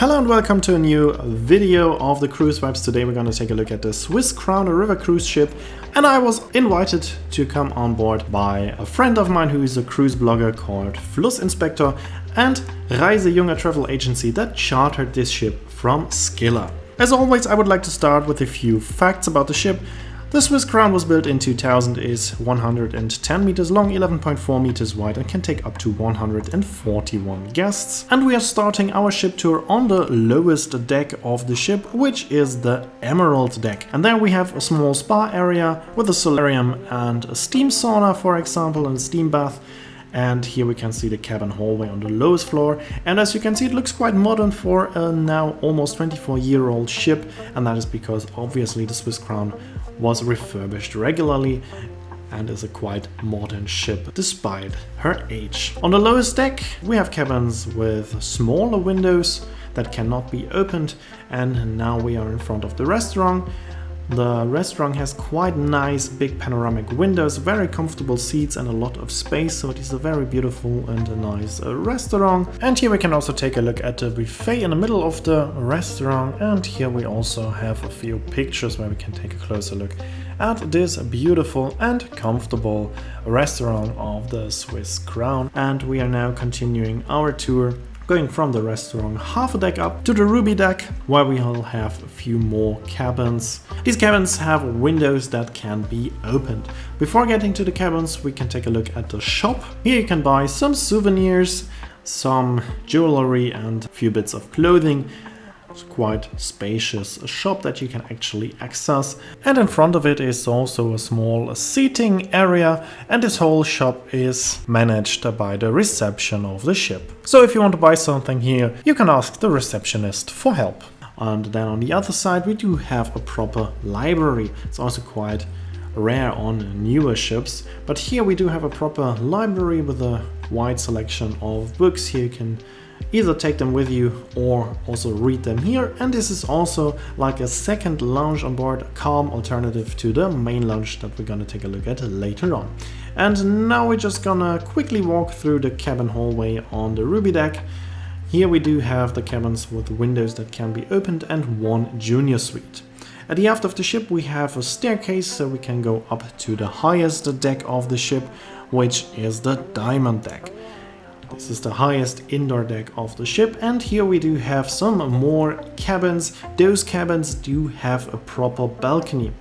Hello and welcome to a new video of the cruise vibes. Today we're going to take a look at the Swiss Crown, a river cruise ship, and I was invited to come on board by a friend of mine who is a cruise blogger called Flussinspektor and Reise Jung, a travel agency that chartered this ship from Scylla. As always, I would like to start with a few facts about the ship. The Swiss Crown was built in 2000, is 110 meters long, 11.4 meters wide and can take up to 141 guests. And we are starting our ship tour on the lowest deck of the ship, which is the Emerald deck. And there we have a small spa area with a solarium and a steam sauna, for example, and a steam bath. And here we can see the cabin hallway on the lowest floor. And as you can see, it looks quite modern for a now almost 24-year-old ship. And that is because obviously the Swiss Crown was refurbished regularly and is a quite modern ship despite her age. On the lowest deck we have cabins with smaller windows that cannot be opened, and now we are in front of the restaurant. The restaurant has quite nice big panoramic windows, very comfortable seats and a lot of space, so it is a very beautiful and a nice restaurant. And here we can also take a look at the buffet in the middle of the restaurant, and here we also have a few pictures where we can take a closer look at this beautiful and comfortable restaurant of the Swiss Crown. And we are now continuing our tour, going from the restaurant half a deck up to the Ruby deck, where we will have a few more cabins. These cabins have windows that can be opened. Before getting to the cabins, we can take a look at the shop. Here you can buy some souvenirs, some jewelry and a few bits of clothing. It's quite spacious shop that you can actually access, and in front of it is also a small seating area, and this whole shop is managed by the reception of the ship. So if you want to buy something here, you can ask the receptionist for help. And then on the other side we do have a proper library. It's also quite rare on newer ships, but here we do have a proper library with a wide selection of books. Here you can either take them with you or also read them here. And this is also like a second lounge on board, a calm alternative to the main lounge that we're gonna take a look at later on. And now we're just gonna quickly walk through the cabin hallway on the Ruby deck. Here we do have the cabins with windows that can be opened and one junior suite. At the aft of the ship we have a staircase, so we can go up to the highest deck of the ship, which is the Diamond deck. This is the highest indoor deck of the ship, and here we do have some more cabins. Those cabins do have a proper balcony.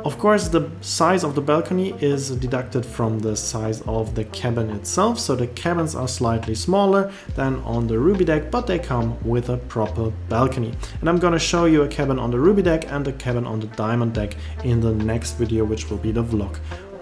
Of course, the size of the balcony is deducted from the size of the cabin itself, so the cabins are slightly smaller than on the Ruby deck, but they come with a proper balcony. And I'm gonna show you a cabin on the Ruby deck and a cabin on the Diamond deck in the next video, which will be the vlog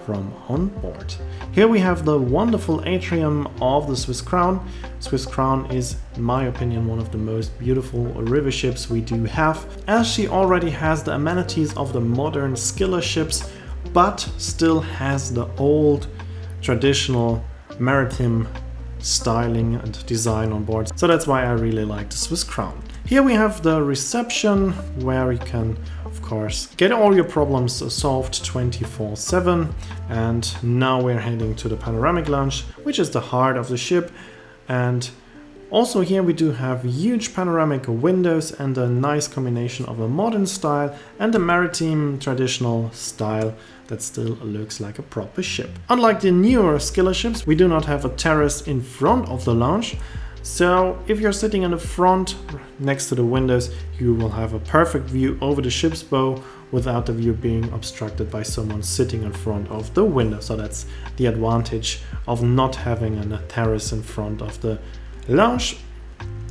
from on board. Here we have the wonderful atrium of the Swiss Crown. Swiss Crown is, in my opinion, one of the most beautiful river ships we do have, as she already has the amenities of the modern Scylla ships, but still has the old traditional maritime styling and design on board. So that's why I really like the Swiss Crown. Here we have the reception, where you can of course get all your problems solved 24/7. And now we're heading to the Panoramic lounge, which is the heart of the ship. And also here we do have huge panoramic windows and a nice combination of a modern style and a maritime traditional style that still looks like a proper ship. Unlike the newer Scylla ships, we do not have a terrace in front of the lounge. So if you're sitting in the front next to the windows, you will have a perfect view over the ship's bow without the view being obstructed by someone sitting in front of the window. So that's the advantage of not having a terrace in front of the lounge.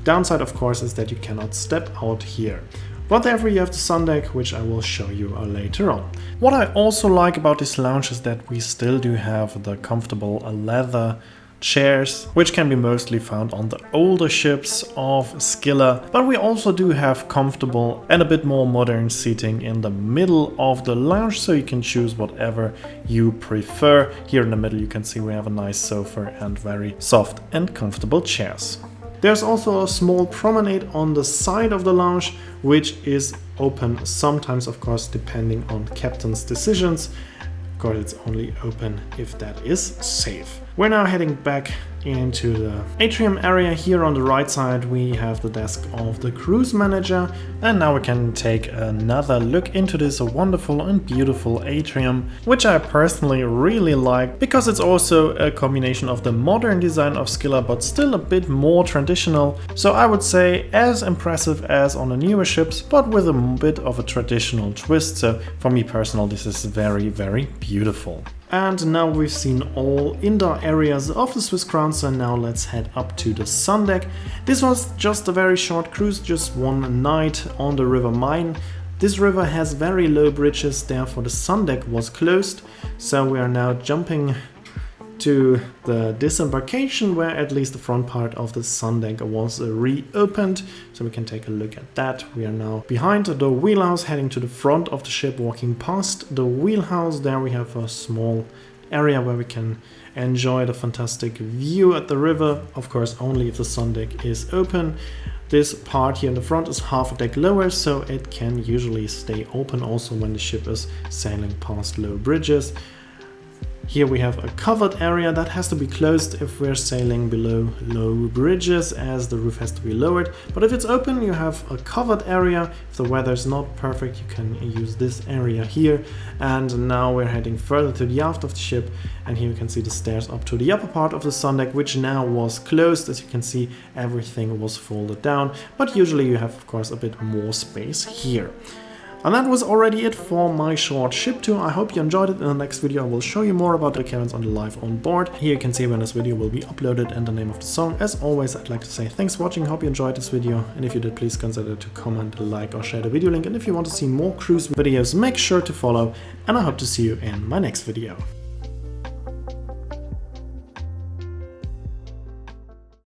Downside, of course, is that you cannot step out here. But therefore you have the sun deck, which I will show you later on. What I also like about this lounge is that we still do have the comfortable leather chairs, which can be mostly found on the older ships of Scylla, but we also do have comfortable and a bit more modern seating in the middle of the lounge, so you can choose whatever you prefer. Here in the middle you can see we have a nice sofa and very soft and comfortable chairs. There's also a small promenade on the side of the lounge, which is open sometimes, of course, depending on captain's decisions. Of course, it's only open if that is safe. We're now heading back into the atrium area. Here on the right side we have the desk of the cruise manager, and now we can take another look into this wonderful and beautiful atrium, which I personally really like because it's also a combination of the modern design of Scylla but still a bit more traditional. So I would say as impressive as on the newer ships, but with a bit of a traditional twist. So for me personally, this is very, very beautiful. And now we've seen all indoor areas of the Swiss Crown, so now let's head up to the sun deck. This was just a very short cruise, just one night on the River Main. This river has very low bridges, therefore the sun deck was closed. So we are now jumping to the disembarkation, where at least the front part of the sun deck was reopened, so we can take a look at that. We are now behind the wheelhouse, heading to the front of the ship, walking past the wheelhouse. There we have a small area where we can enjoy the fantastic view at the river, of course only if the sun deck is open. This part here in the front is half a deck lower, so it can usually stay open also when the ship is sailing past low bridges. Here we have a covered area that has to be closed if we're sailing below low bridges, as the roof has to be lowered. But if it's open, you have a covered area. If the weather is not perfect, you can use this area here. And now we're heading further to the aft of the ship, and here you can see the stairs up to the upper part of the sun deck, which now was closed. As you can see, everything was folded down, but usually you have of course a bit more space here. And that was already it for my short ship tour. I hope you enjoyed it. In the next video I will show you more about the cabins on the live on board. Here you can see when this video will be uploaded and the name of the song. As always, I'd like to say thanks for watching, hope you enjoyed this video, and if you did, please consider to comment, like or share the video link, and if you want to see more cruise videos, make sure to follow, and I hope to see you in my next video.